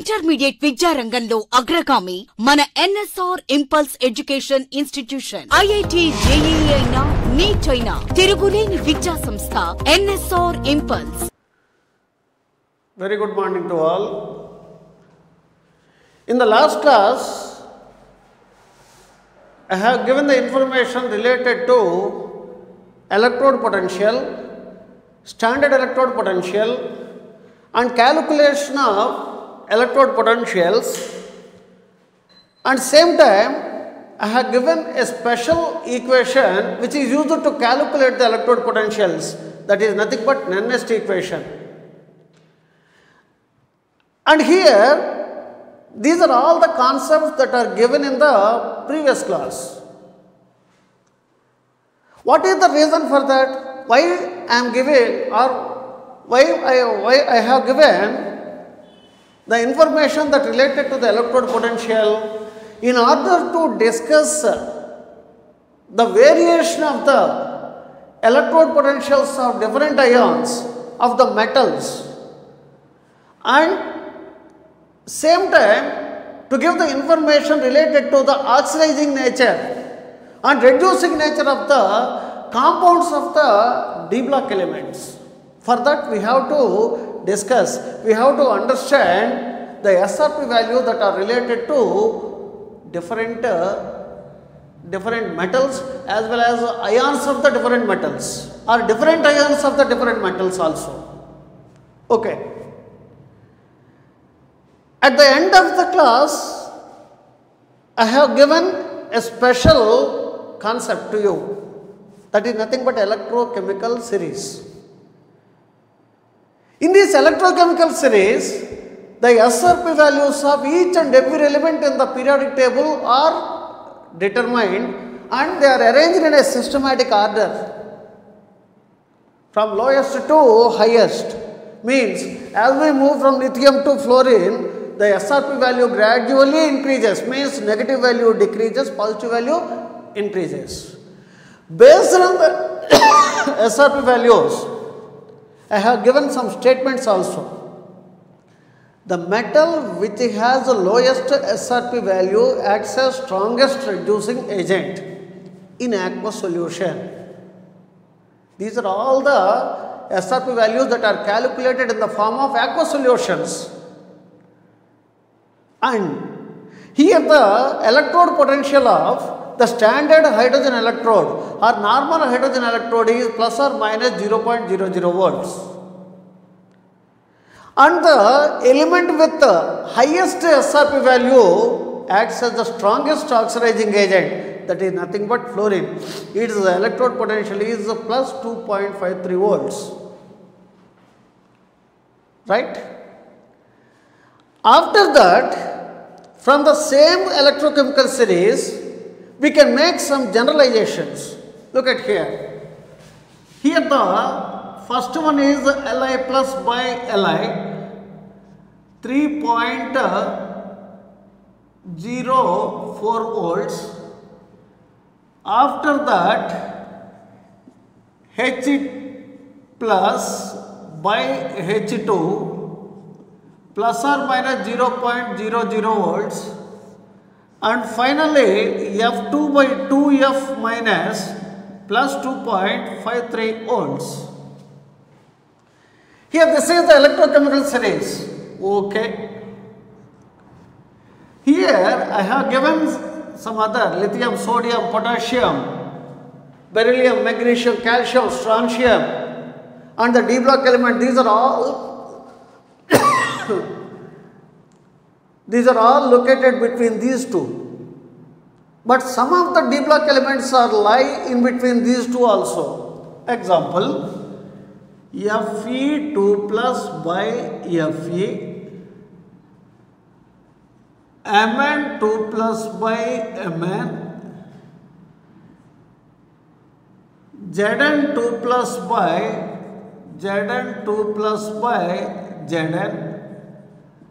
Intermediate విద్యారంగంలో అగ్రగామి మన NSR impulse education institution. IIT JEE అయినా నీట్ అయినా తిరుగులేని విద్యా సంస్థ NSR impulse. Very good morning to all. In the last class, I have given the information related to electrode potential, standard electrode potential and calculation of electrode potentials, and same time I have given a special equation which is used to calculate the electrode potentials, that is nothing but Nernst equation. And here these are all the concepts that are given in the previous class. What is the reason for that? Why I am giving, or why I have given the information that related to the electrode potential in order to discuss the variation of the electrode potentials of different ions of the metals, and same time to give the information related to the oxidizing nature and reducing nature of the compounds of the D block elements. For that we have to discuss, we have to understand the SRP values that are related to different metals as well as ions of the different metals, or different ions of the different metals also. Okay. At the end of the class, I have given a special concept to you, that is nothing but electrochemical series. In this electrochemical series, the SRP values of each and every element in the periodic table are determined, and they are arranged in a systematic order from lowest to highest. Means as we move from lithium to fluorine, the SRP value gradually increases, means negative value decreases, positive value increases. Based on the SRP values, I have given some statements also. The metal which has the lowest SRP value acts as strongest reducing agent in aqueous solution. These are all the SRP values that are calculated in the form of aqueous solutions. And here the electrode potential of the standard hydrogen electrode or normal hydrogen electrode is plus or minus 0.00 volts. And the element with the highest SRP value acts as the strongest oxidizing agent, that is nothing but fluorine. Its electrode potential is plus 2.53 volts. Right? After that, from the same electrochemical series, we can make some generalizations. Look at here. Here the first one is Li plus by Li, 3.04 volts. After that, H plus by H2 plus or minus 0.00 volts, and finally F2 by 2F minus plus 2.53 volts. Here this is the electrochemical series. Okay. Here I have given some other lithium, sodium, potassium, beryllium, magnesium, calcium, strontium and the D block element. These are all located between these two. But some of the D block elements are lie in between these two also. Example, Fe2 plus by Fe, Mn2 plus by Mn, Zn2 plus by Zn2 plus by Zn,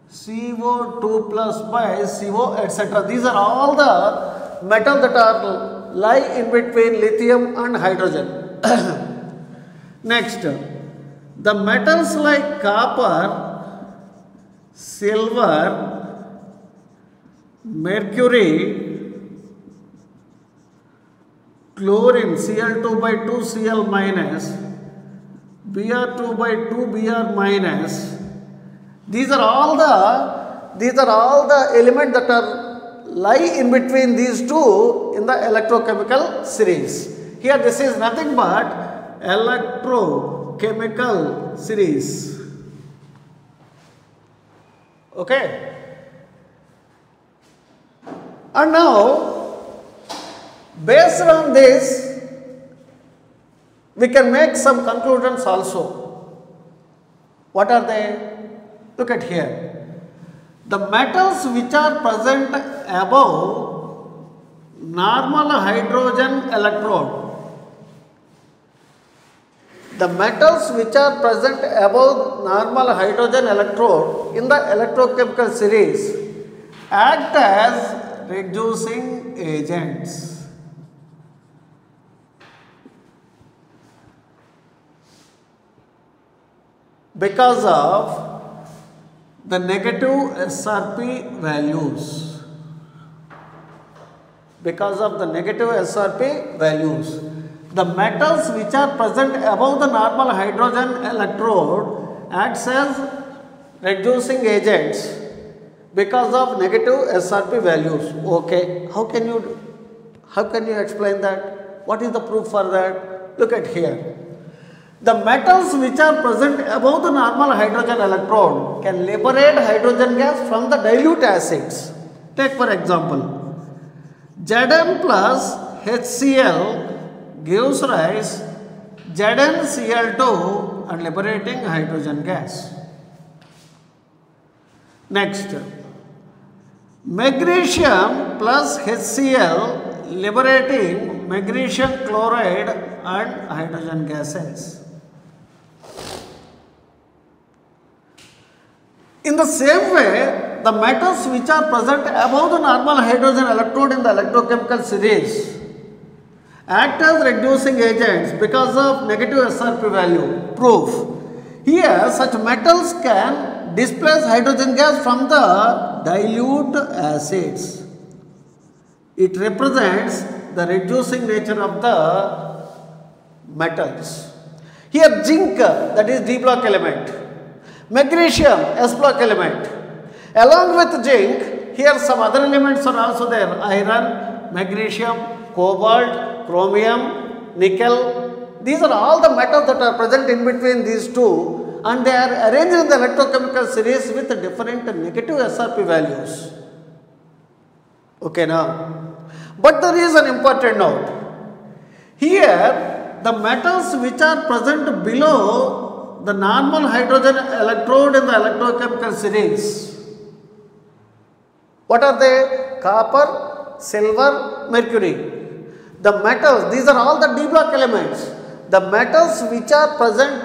CO2 plus by CO, etc. These are all the metals that are lie in between lithium and hydrogen. Next, the metals like copper, silver, mercury, chlorine, Cl2 by 2 Cl minus, Br2 by 2 Br minus. These are all the elements that are lie in between these two in the electrochemical series. Here this is nothing but electrochemical series. Okay. And now, based on this, we can make some conclusions also. What are they? Look at here. The metals which are present above normal hydrogen electrode. The metals which are present above normal hydrogen electrode in the electrochemical series act as reducing agents. Because of the negative SRP values. Because of the negative SRP values. The metals which are present above the normal hydrogen electrode acts as reducing agents because of negative SRP values. Okay, how can you explain that? What is the proof for that? Look at here. The metals which are present above the normal hydrogen electrode can liberate hydrogen gas from the dilute acids. Take for example, Zn plus HCl gives rise ZnCl2 and liberating hydrogen gas. Next, magnesium plus HCl liberating magnesium chloride and hydrogen gases. In the same way, the metals which are present above the normal hydrogen electrode in the electrochemical series act as reducing agents because of negative SRP value. Proof. Here, such metals can displace hydrogen gas from the dilute acids. It represents the reducing nature of the metals. Here, zinc, that is D block element. Magnesium, S block element. Along with zinc, here some other elements are also there. Iron, magnesium, cobalt, chromium, nickel. These are all the metals that are present in between these two, and they are arranged in the electrochemical series with different negative SRP values. Okay now. But there is an important note. Here, the metals which are present below the normal hydrogen electrode in the electrochemical series. What are they? Copper, silver, mercury. The metals, these are all the D block elements. The metals which are present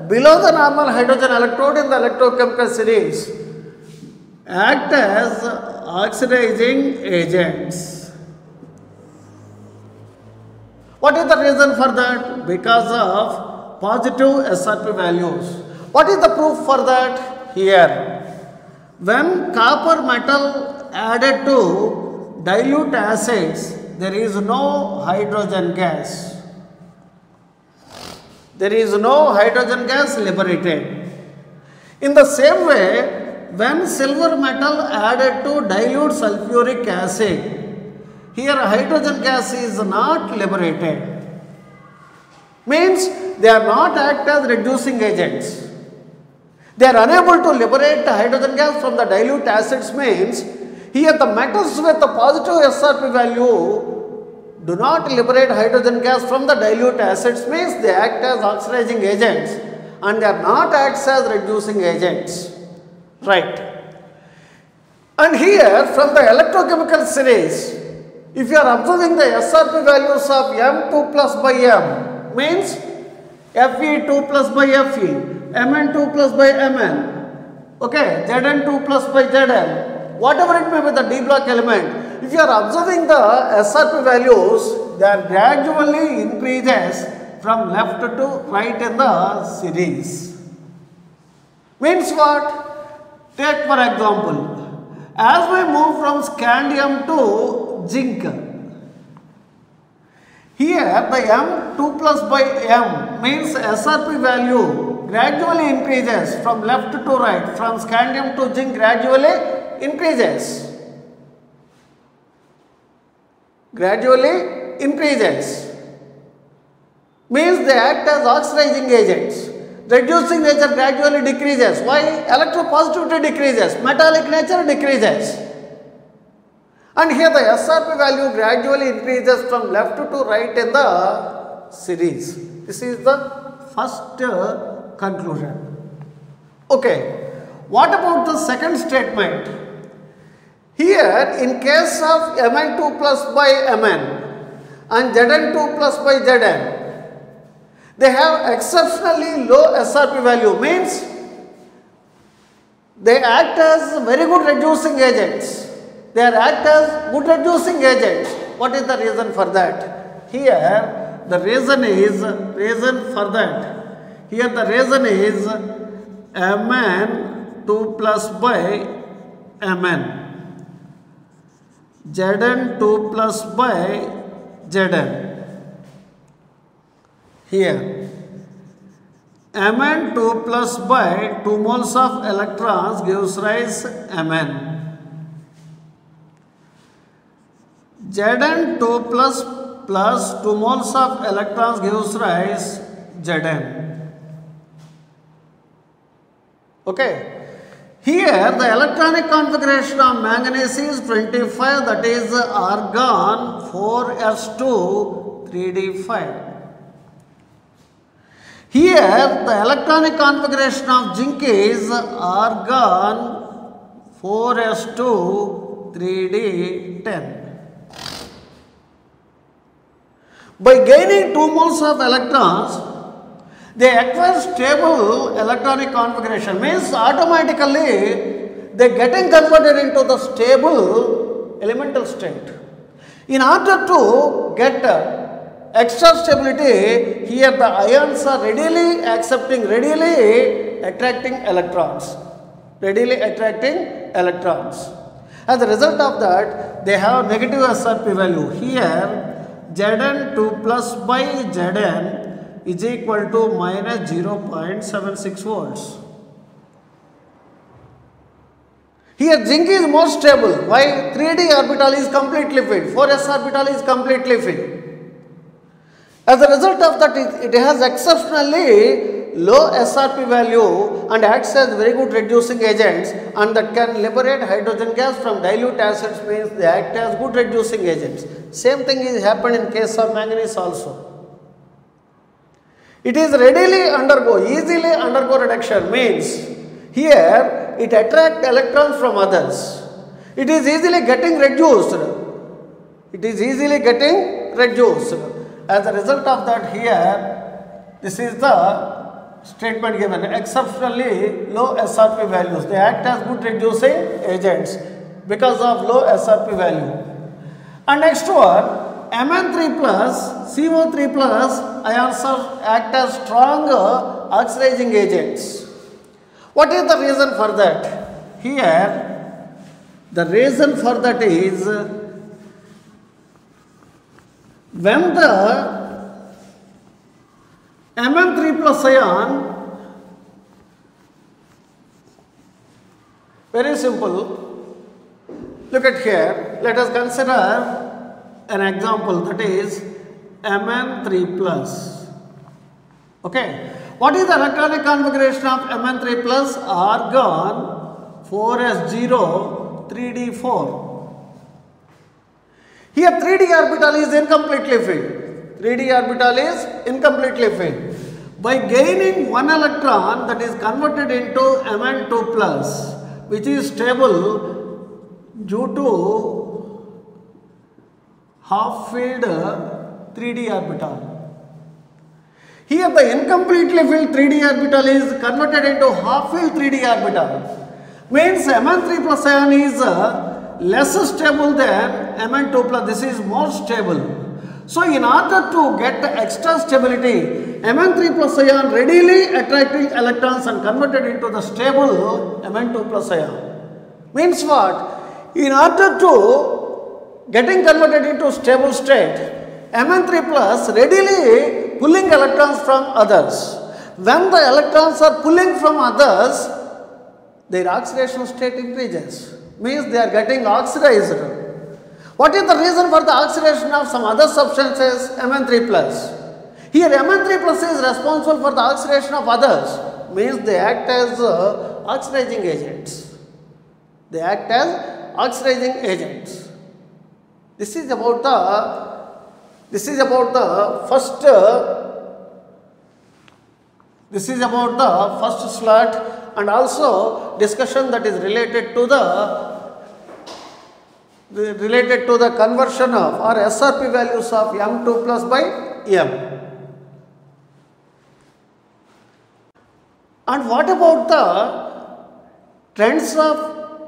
below the normal hydrogen electrode in the electrochemical series act as oxidizing agents. What is the reason for that? Because of positive SRP values. What is the proof for that? Here. When copper metal added to dilute acids, there is no hydrogen gas. There is no hydrogen gas liberated. In the same way, when silver metal added to dilute sulfuric acid, here hydrogen gas is not liberated. Means they are not act as reducing agents. They are unable to liberate hydrogen gas from the dilute acids. Means here the metals with the positive SRP value do not liberate hydrogen gas from the dilute acids. Means they act as oxidizing agents and they are not acts as reducing agents. Right. And here from the electrochemical series, if you are observing the SRP values of M2 plus by M, means Fe2 plus by Fe, Mn2 plus by Mn, okay, Zn2 plus by Zn, whatever it may be the D block element, if you are observing the SRP values, they are gradually increases from left to right in the series. Means what? Take for example, as we move from scandium to zinc, here the M2 plus by M means SRP value gradually increases from left to right, from scandium to zinc gradually increases. Gradually increases. Means they act as oxidizing agents. Reducing nature gradually decreases. Why? Electropositivity decreases. Metallic nature decreases. And here the SRP value gradually increases from left to right in the series. This is the first conclusion. Okay. What about the second statement? Here in case of Mn2 plus by Mn and Zn2 plus by Zn, they have exceptionally low SRP value, means they act as very good reducing agents. They act as good reducing agents. What is the reason for that? Here the reason for that. Here the reason is Mn2 plus by Mn. Zn2 plus by Zn. Here Mn2 plus by 2 moles of electrons gives rise Mn. Zn2 plus 2 moles of electrons gives rise Zn. Okay. Here the electronic configuration of manganese is 25, that is argon 4s2 3d5. Here the electronic configuration of zinc is argon 4s2 3d10. By gaining 2 moles of electrons, they acquire stable electronic configuration, means automatically they are getting converted into the stable elemental state. In order to get extra stability, here the ions are readily attracting electrons. As a result of that, they have negative SRP value. Here Zn2 plus by Zn is equal to minus 0.76 volts. Here zinc is more stable. Why? 3d orbital is completely filled, 4s orbital is completely filled. As a result of that, it has exceptionally low SRP value and acts as very good reducing agents, and that can liberate hydrogen gas from dilute acids, means they act as good reducing agents. Same thing is happened in case of manganese also. It is easily undergo reduction, means here it attracts electrons from others. It is easily getting reduced. As a result of that, here this is the statement given, exceptionally low SRP values. They act as good reducing agents because of low SRP value. And next one, Mn3 plus, CO3 plus ions act as strong oxidizing agents. What is the reason for that? Here, the reason for that is when the Mn3 plus ion, very simple, look at here, let us consider an example, that is Mn3 plus. Okay. What is the electronic configuration of Mn3 plus? Argon 4s0 3d4. Here 3d orbital is incompletely filled. By gaining one electron, that is converted into Mn2 plus, which is stable due to half-filled 3d orbital. Here the incompletely filled 3d orbital is converted into half-filled 3d orbital. Means Mn3 plus ion is less stable than Mn2 plus. This is more stable. So, in order to get extra stability, Mn3 plus ion readily attracting electrons and converted into the stable Mn2 plus ion. Means what? In order to getting converted into stable state, Mn3 plus readily pulling electrons from others. When the electrons are pulling from others, their oxidation state increases. Means they are getting oxidized. What is the reason for the oxidation of some other substances? Mn3 plus. Here Mn3 plus is responsible for the oxidation of others. Means they act as oxidizing agents. They act as oxidizing agents. This is about the first slot, and also discussion that is related to the conversion of or SRP values of M2 plus by M. And what about the trends of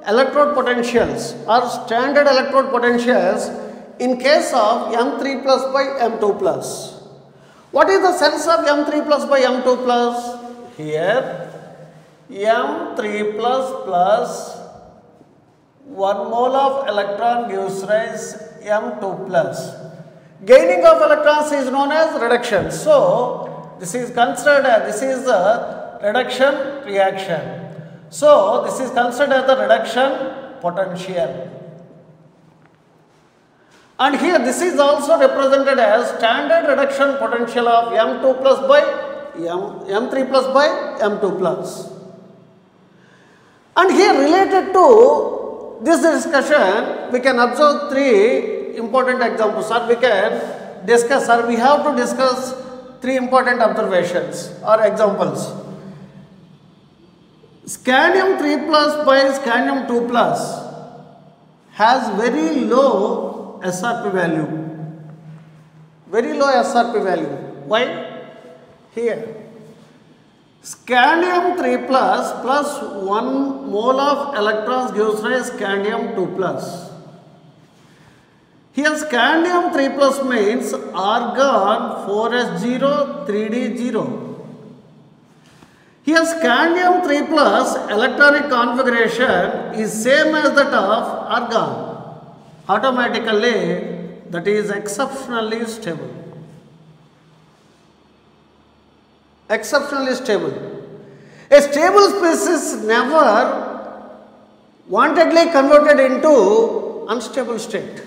electrode potentials or standard electrode potentials in case of M3 plus by M2 plus? What is the sense of M3 plus by M2 plus? Here M3 plus 1 mole of electron gives rise M2 plus. Gaining of electrons is known as reduction. So, this is considered as a reduction reaction. So, this is considered as the reduction potential. And here this is also represented as standard reduction potential of M2 plus by M3 plus by M2 plus. And here related to this discussion, we can observe 3 important examples, or we can discuss, or we have to discuss 3 important observations or examples. Scandium 3 plus by scandium 2 plus has very low SRP value. Very low SRP value. Why? Here. Scandium 3 plus 1 mole of electrons gives rise scandium 2 plus. Here scandium 3 plus means argon 4s0 3d0. Here scandium 3 plus electronic configuration is same as that of argon. Automatically that is exceptionally stable. Exceptionally stable. A stable species never wantedly converted into unstable state.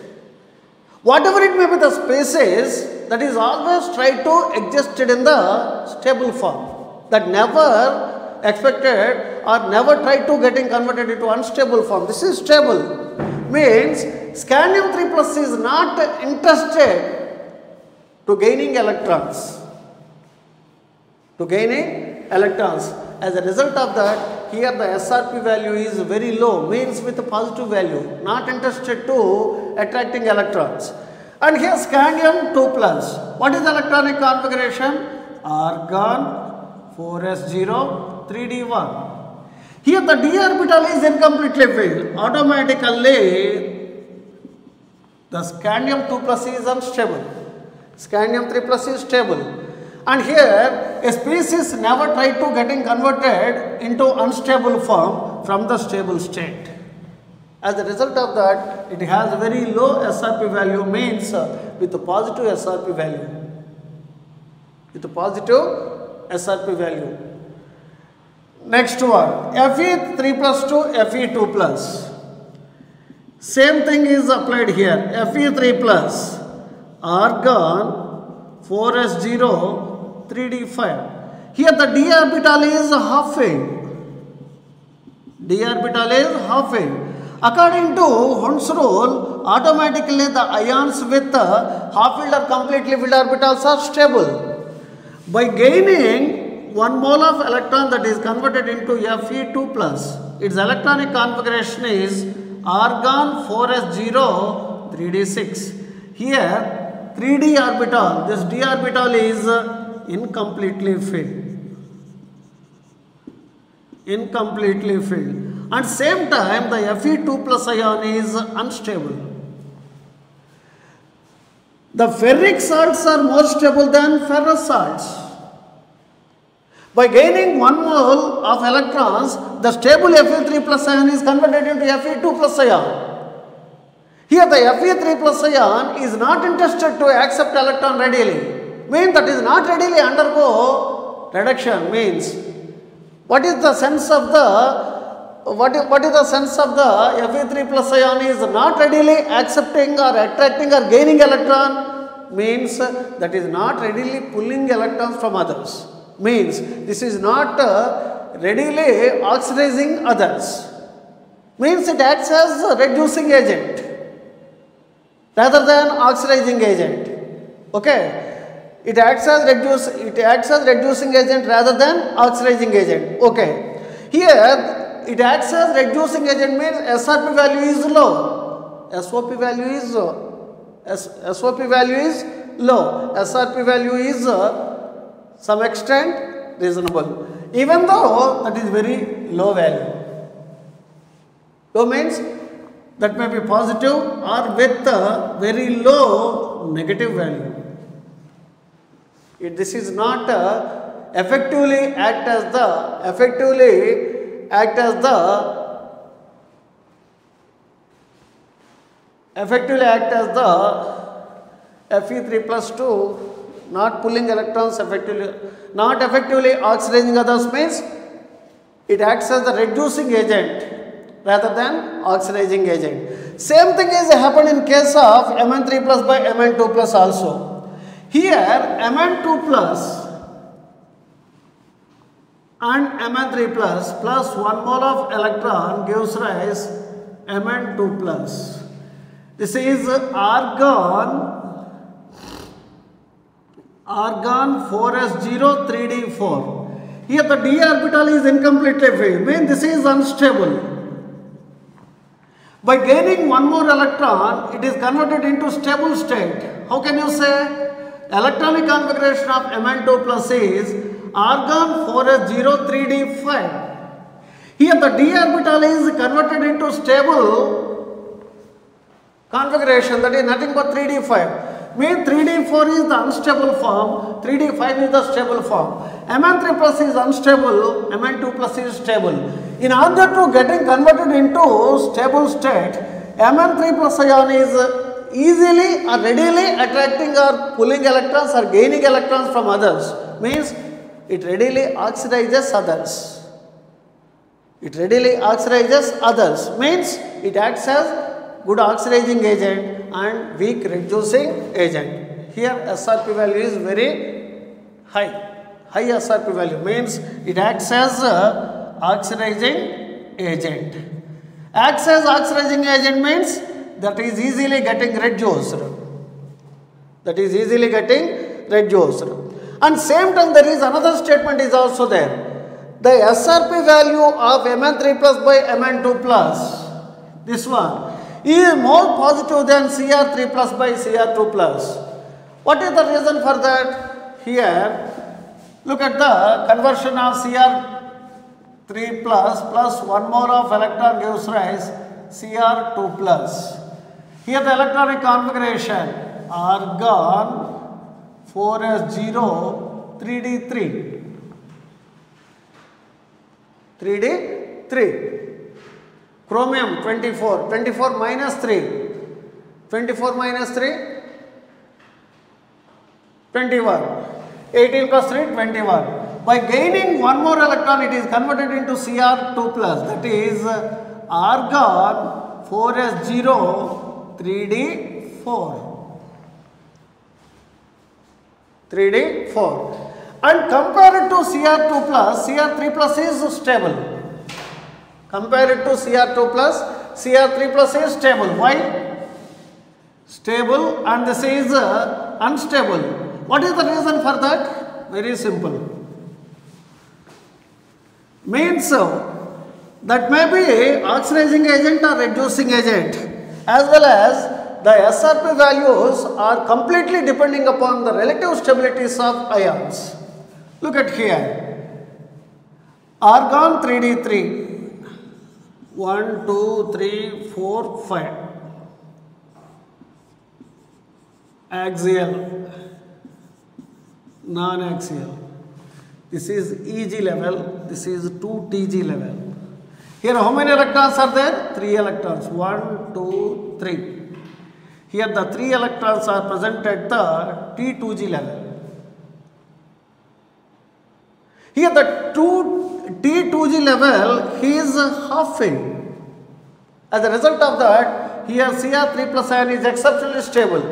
Whatever it may be the species, that is always tried to exist in the stable form. That never expected or never tried to getting converted into unstable form. This is stable. Means scandium 3 plus is not interested to gaining electrons. As a result of that, here the SRP value is very low, means with a positive value, not interested to attracting electrons. And here scandium 2 plus. What is the electronic configuration? Argon 4s0 3d1. Here the d orbital is incompletely filled. Automatically the scandium 2 plus is unstable. Scandium 3 plus is stable. And here a species never tried to getting converted into unstable form from the stable state. As a result of that, it has very low SRP value, means with a positive SRP value. With a positive SRP value. Next one, Fe3 plus to Fe2 plus. Same thing is applied here. Fe3 plus argon 4s0 3d5. Here the d orbital is half filled. D orbital is half filled. According to Hund's rule, automatically the ions with half filled or completely filled orbitals are stable. By gaining 1 mole of electron, that is converted into Fe2 plus, its electronic configuration is argon 4s0 3d6. Here 3d orbital, this d orbital is incompletely filled. Incompletely filled. At same time, the Fe2 plus ion is unstable. The ferric salts are more stable than ferrous salts. By gaining 1 mole of electrons, the stable Fe3 plus ion is converted into Fe2 plus ion. Here the Fe3 plus ion is not interested to accept electron readily. Means that is not readily undergo reduction. Means what is the sense of the Fe3 plus ion is not readily accepting or attracting or gaining electron, means that is not readily pulling electrons from others. Means this is not readily oxidizing others. Means it acts as a reducing agent rather than oxidizing agent. Okay. It acts as reducing agent rather than oxidizing agent. Okay. Here it acts as reducing agent means SRP value is low. SOP value is low. SOP value is low. SRP value is some extent reasonable. Even though that is very low value. Low means that may be positive or with a very low negative value. This is not effectively act as the Fe3 plus 2, not pulling electrons effectively, not effectively oxidizing others means it acts as the reducing agent rather than oxidizing agent. Same thing is happened in case of Mn3 plus by Mn2 plus also. Here Mn2 plus and Mn3 plus 1 mole of electron gives rise Mn2 plus. This is argon 4s0 3d4. Here the d orbital is incompletely filled, means this is unstable. By gaining 1 more electron, it is converted into stable state. How can you say? Electronic configuration of Mn2 plus is argon 4s0 3d5. Here the d orbital is converted into stable configuration, that is nothing but 3d5. Means 3d4 is the unstable form, 3d5 is the stable form. Mn3 plus is unstable, Mn2 plus is stable. In order to getting converted into stable state, Mn3 plus ion is easily or readily attracting or pulling electrons or gaining electrons from others. Means it readily oxidizes others. It readily oxidizes others. Means it acts as good oxidizing agent and weak reducing agent. Here SRP value is very high. High SRP value means it acts as a oxidizing agent. Acts as oxidizing agent means that is easily getting reduced. That is easily getting reduced. And same time there is another statement is also there. The SRP value of Mn3 plus by Mn2 plus, this one, is more positive than Cr3 plus by Cr2 plus. What is the reason for that? Here, look at the conversion of Cr3 plus 1 more of electron gives rise Cr2 plus. Here the electronic configuration argon 4s0 3d3. 3d3. Chromium 24. 24 minus 3. 24 minus 3. 21. 18 plus 3, 21. By gaining 1 more electron, it is converted into Cr2 plus. That is argon 4s0 3d4. 3d4. And compare it to Cr2 plus, Cr3 plus is stable. Compare it to Cr2 plus, Cr3 plus is stable. Why? Stable and this is unstable. What is the reason for that? Very simple. Means that may be oxidizing agent or reducing agent, as well as the SRP values are completely depending upon the relative stabilities of ions. Look at here. Argon 3d3. 1, 2, 3, 4, 5. axial, non-axial. This is EG level, this is 2TG level. Here how many electrons are there? 3 electrons, 1, 2, 3. Here the 3 electrons are present at the T2G level. Here the T2G level is half filled. As a result of that, here Cr3 plus ion is exceptionally stable.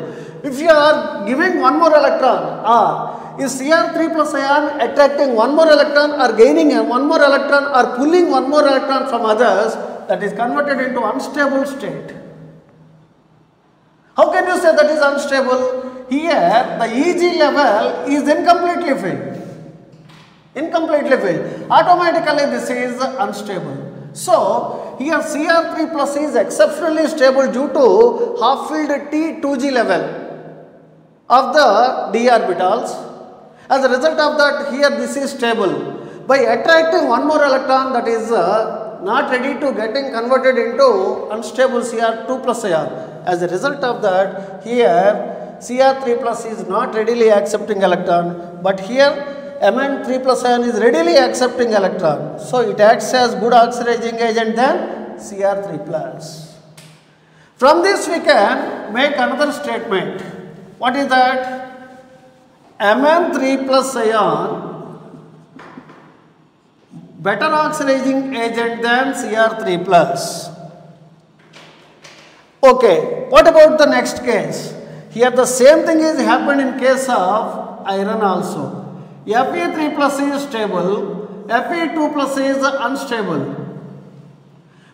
If you are giving one more electron, or is Cr3 plus ion attracting one more electron or gaining one more electron or pulling one more electron from others, that is converted into unstable state. How can you say that is unstable? Here the Eg level is incompletely filled. Incompletely filled. Automatically this is unstable. So here Cr3 plus is exceptionally stable due to half filled T2G level of the d orbitals. As a result of that, here this is stable. By attracting one more electron, that is not ready to getting converted into unstable Cr2 plus ion. As a result of that, here Cr3 plus is not readily accepting electron, but here Mn3 plus ion is readily accepting electron. So it acts as good oxidizing agent than Cr3 plus. From this we can make another statement. What is that? Mn3 plus ion better oxidizing agent than Cr3 plus. Okay, what about the next case? Here the same thing is happened in case of iron also. Fe3 plus is stable, Fe2 plus is unstable.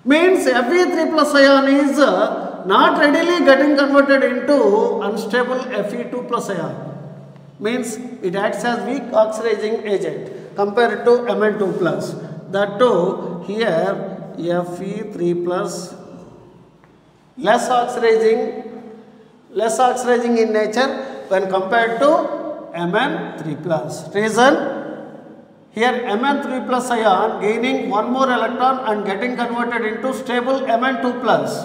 Means Fe3 plus ion is not readily getting converted into unstable Fe2 plus ion. Means it acts as weak oxidizing agent compared to Mn2 plus. That too, here Fe3 plus less oxidizing in nature when compared to Mn3 plus. Reason? Here Mn3 plus ion gaining one more electron and getting converted into stable Mn2 plus.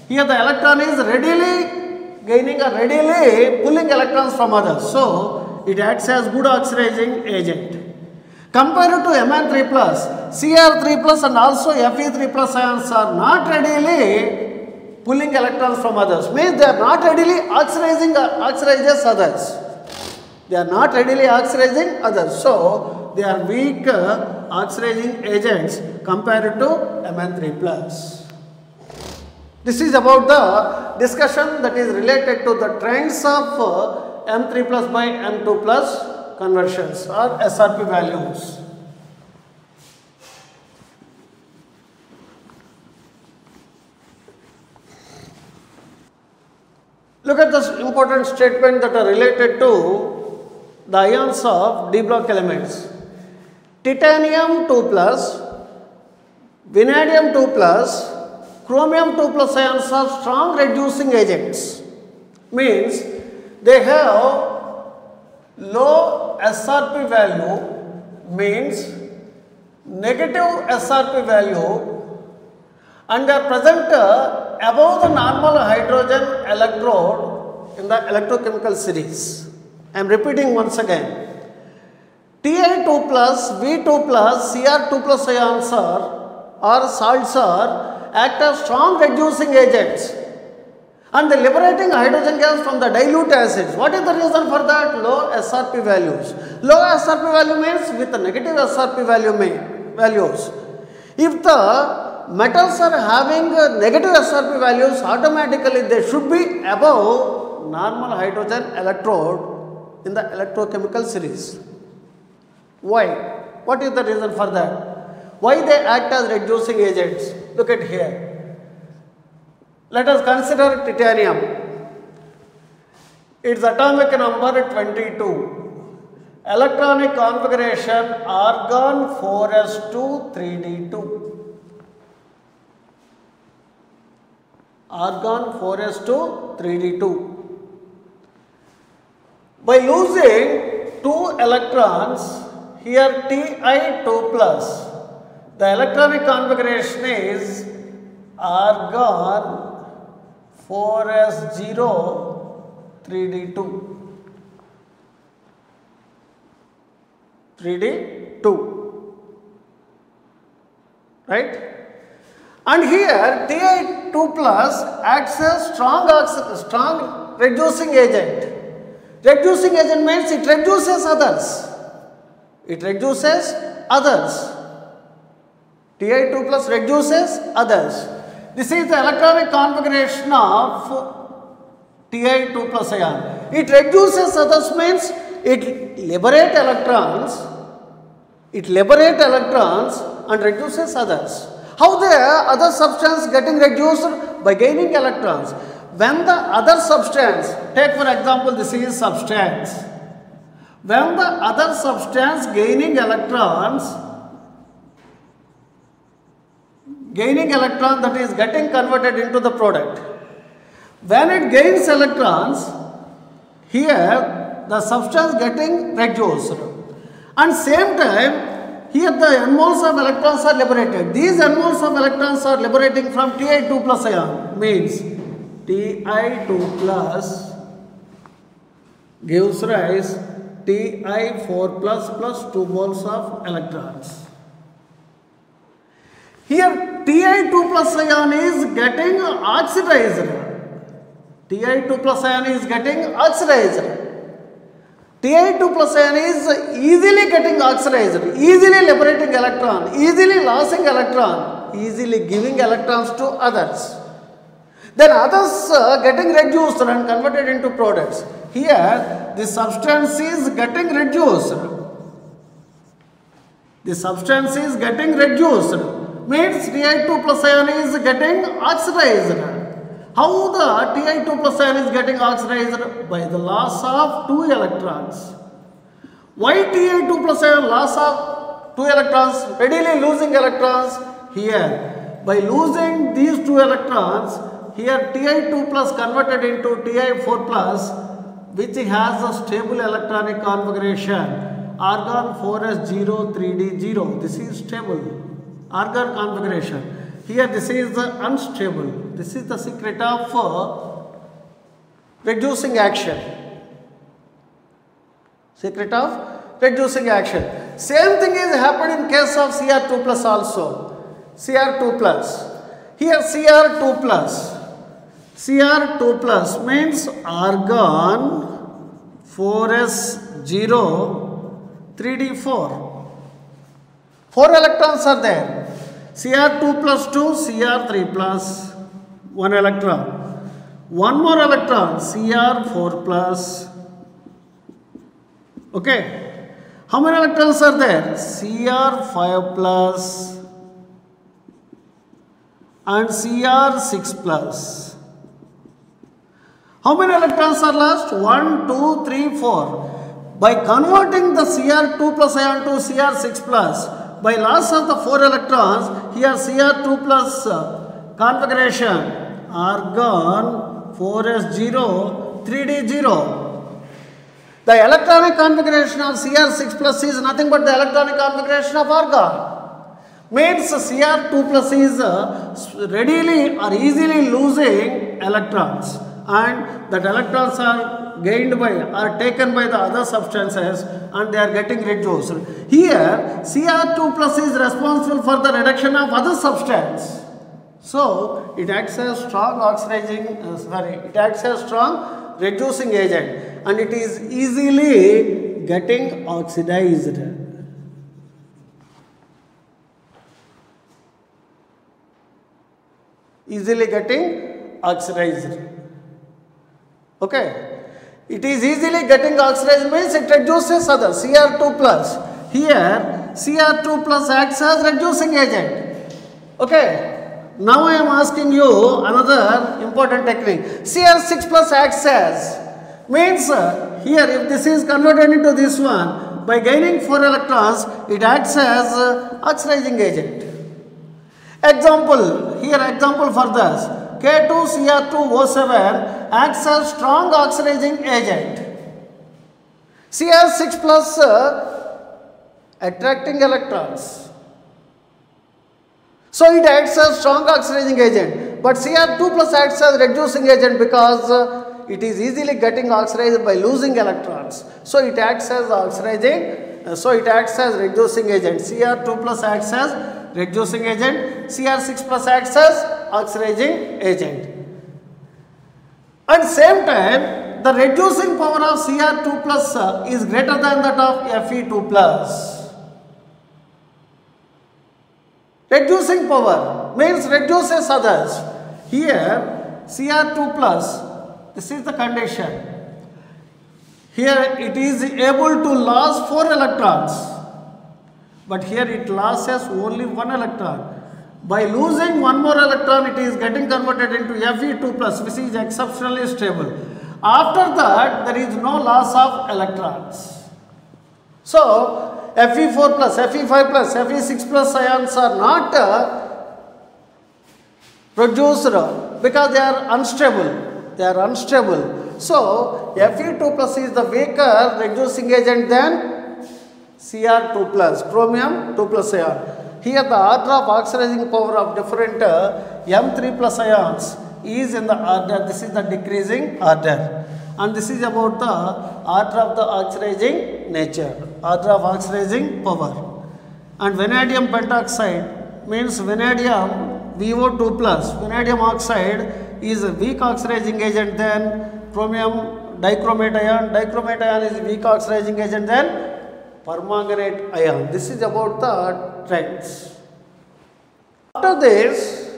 Here the electron is readily gaining or readily pulling electrons from others. So it acts as good oxidizing agent. Compared to Mn3 plus, Cr3 plus and also Fe3 plus ions are not readily pulling electrons from others. Means they are not readily oxidizes others. They are not readily oxidizing others. So they are weak oxidizing agents compared to Mn3 plus. This is about the discussion that is related to the trends of M3 plus by M2 plus conversions or SRP values. Look at this important statement that are related to the ions of D block elements. Titanium 2 plus, vanadium 2 plus, chromium 2 plus ions are strong reducing agents. Means they have low SRP value, means negative SRP value, and are present above the normal hydrogen electrode in the electrochemical series. I am repeating once again. Ti2 plus, V2 plus, Cr2 plus ions or salts act as strong reducing agents and the liberating hydrogen gas from the dilute acids. What is the reason for that? Low SRP values. Low SRP value means with the negative SRP values. If the metals are having negative SRP values, automatically they should be above normal hydrogen electrode in the electrochemical series. Why? What is the reason for that? Why they act as reducing agents? Look at here. Let us consider titanium. Its atomic number 22. Electronic configuration argon 4s2 3d2. Argon 4s2 3d2. By losing 2 electrons, here Ti2 plus, the electronic configuration is argon 4s0 3d2. 3d2. Right? And here Ti2 plus acts as strong reducing agent. Reducing agent means it reduces others. It reduces others. Ti2 plus reduces others. This is the electronic configuration of Ti2 plus ion. It reduces others means it liberates electrons. It liberates electrons and reduces others. How the other substance getting reduced? By gaining electrons. When the other substance, take for example this is substance. When the other substance gaining electron that is getting converted into the product. When it gains electrons, here the substance getting reduced. And same time, here the n moles of electrons are liberated. These n moles of electrons are liberating from Ti2 plus ion. Means Ti2 plus gives rise Ti4 plus 2 moles of electrons. Here Ti2 plus ion is getting oxidized. Ti2 plus ion is getting oxidized. Ti2 plus ion is easily getting oxidized, easily liberating electron, easily losing electron, easily giving electrons to others. Then others getting reduced and converted into products. Here the substance is getting reduced. The substance is getting reduced. Means Ti2 plus ion is getting oxidized. How the Ti2 plus ion is getting oxidized? By the loss of 2 electrons. Why Ti2 plus ion loss of 2 electrons, readily losing electrons? Here, by losing these 2 electrons, here Ti2 plus converted into Ti4 plus, which has a stable electronic configuration, argon 4s0 3d0. This is stable argon configuration. Here this is the unstable. This is the secret of reducing action. Secret of reducing action. Same thing is happened in case of Cr2 plus also. Cr2 plus. Here Cr2 plus. Cr2 plus means argon 4s0 3d4. 4 electrons are there. Cr2 plus 2, Cr3 plus 1 electron. One more electron, Cr4 plus. Okay. How many electrons are there? Cr5 plus and Cr6 plus. How many electrons are lost? 1, 2, 3, 4. By converting the Cr2 plus ion to Cr6 plus, by loss of the 4 electrons, here Cr2 plus configuration, argon 4s0 3d0. The electronic configuration of Cr6 plus is nothing but the electronic configuration of argon. Means Cr2 plus is readily or easily losing electrons, and that electrons are gained by or taken by the other substances and they are getting reduced. Here Cr2 plus is responsible for the reduction of other substance. So it acts as strong oxidizing, it acts as strong reducing agent and it is easily getting oxidized. Easily getting oxidized. Okay. It is easily getting oxidized means it reduces other Cr2 plus. Here Cr2 plus acts as reducing agent. Okay. Now I am asking you another important technique. Cr6 plus acts as means here if this is converted into this one, by gaining 4 electrons it acts as oxidizing agent. Example, here example for this. K2Cr2O7 acts as strong oxidizing agent. Cr6 plus attracting electrons. So it acts as strong oxidizing agent. But Cr2 plus acts as reducing agent because it is easily getting oxidized by losing electrons. So it acts as oxidizing, so it acts as reducing agent. Cr2 plus acts as reducing agent, Cr6 plus acts as oxidizing agent. At same time, the reducing power of Cr2 plus is greater than that of Fe2 plus. Reducing power means reduces others. Here Cr2 plus, this is the condition. Here it is able to lose 4 electrons, but here it loses only 1 electron. By losing 1 more electron, it is getting converted into Fe2 plus, which is exceptionally stable. After that, there is no loss of electrons. So Fe4 plus, Fe5 plus, Fe6 plus ions are not produced because they are unstable. They are unstable. So Fe2 plus is the weaker reducing agent than Cr2 plus, chromium 2 plus ion. Here the order of oxidizing power of different M3 plus ions is in the order, this is the decreasing order, and this is about the order of the oxidizing nature, order of oxidizing power. And vanadium pentoxide means vanadium VO2 plus, vanadium oxide is a weak oxidizing agent than chromium dichromate ion. Dichromate ion is weak oxidizing agent than permanganate ion. This is about the trends. After this,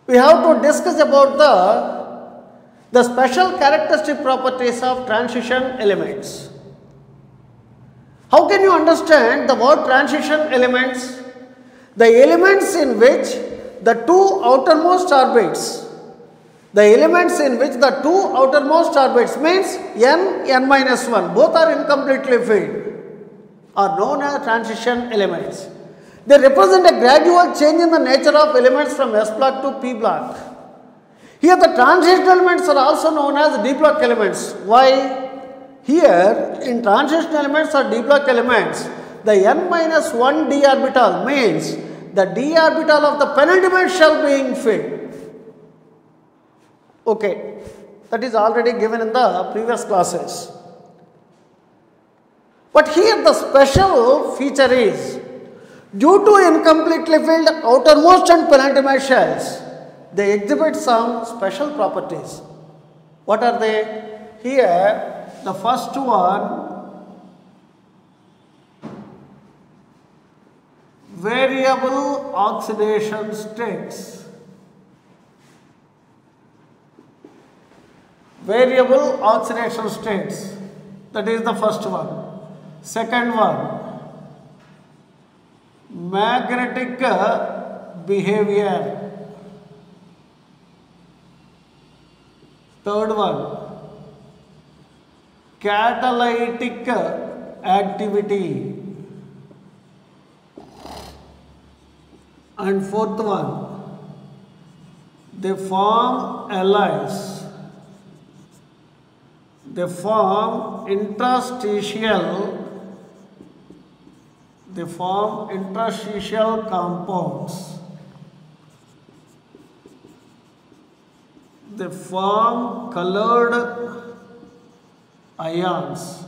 we have to discuss about the special characteristic properties of transition elements. How can you understand the word transition elements? The elements in which the two outermost orbits, means n minus 1, both are incompletely filled, are known as transition elements. They represent a gradual change in the nature of elements from S block to P block. Here the transition elements are also known as D block elements. Why? Here in transition elements or D block elements, the n minus 1 d orbital means the d orbital of the penultimate shell being filled. Okay, that is already given in the previous classes. But here the special feature is, due to incompletely filled outermost and penultimate shells, they exhibit some special properties. What are they? Here, the first one, variable oxidation states. Variable oxidation states, that is the first one. Second one, magnetic behavior. Third one, catalytic activity. And fourth one, they form alloys. They form interstitial compounds. They form colored ions.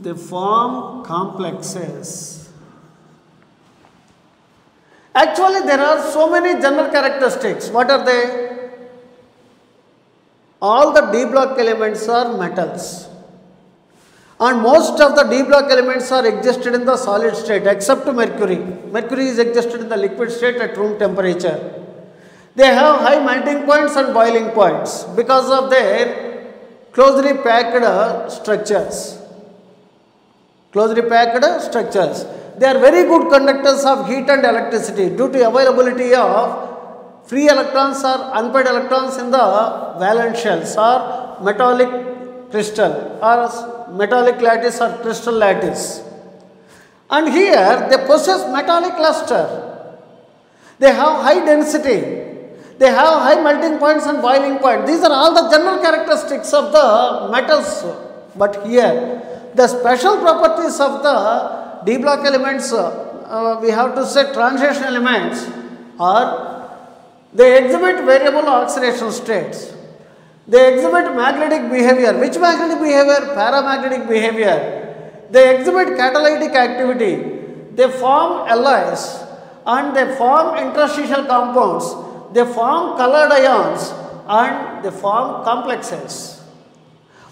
They form complexes. Actually, there are so many general characteristics. What are they? All the D block elements are metals, and most of the D block elements are existed in the solid state except mercury. Mercury is existed in the liquid state at room temperature. They have high melting points and boiling points because of their closely packed structures. They are very good conductors of heat and electricity due to availability of free electrons or unpaired electrons in the valence shells or metallic crystal or metallic lattice or crystal lattice. And here they possess metallic luster. They have high density. They have high melting points and boiling point. These are all the general characteristics of the metals. But here the special properties of the D block elements, we have to say transition elements, are They exhibit variable oxidation states. They exhibit magnetic behavior. Which magnetic behavior? Paramagnetic behavior. They exhibit catalytic activity. They form alloys and they form interstitial compounds. They form colored ions and they form complexes.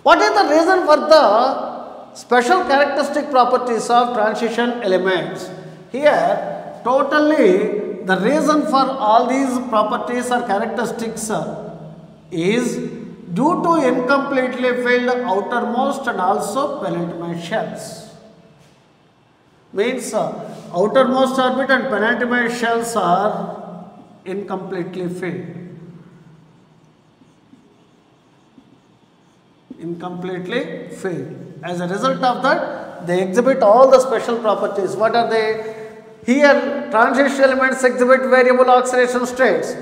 What is the reason for the special characteristic properties of transition elements? Here, totally the reason for all these properties or characteristics is due to incompletely filled outermost and also penultimate shells. Means outermost orbit and penultimate shells are incompletely filled. Incompletely filled. As a result of that, they exhibit all the special properties. What are they? Here, transition elements exhibit variable oxidation states.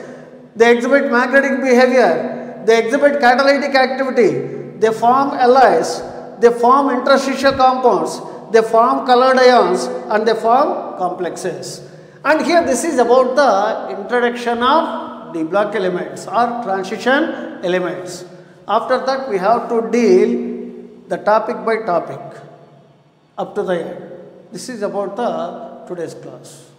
They exhibit magnetic behavior. They exhibit catalytic activity. They form alloys. They form interstitial compounds. They form colored ions and they form complexes. And here this is about the introduction of D block elements or transition elements. After that we have to deal the topic by topic up to the end. This is about the today's class.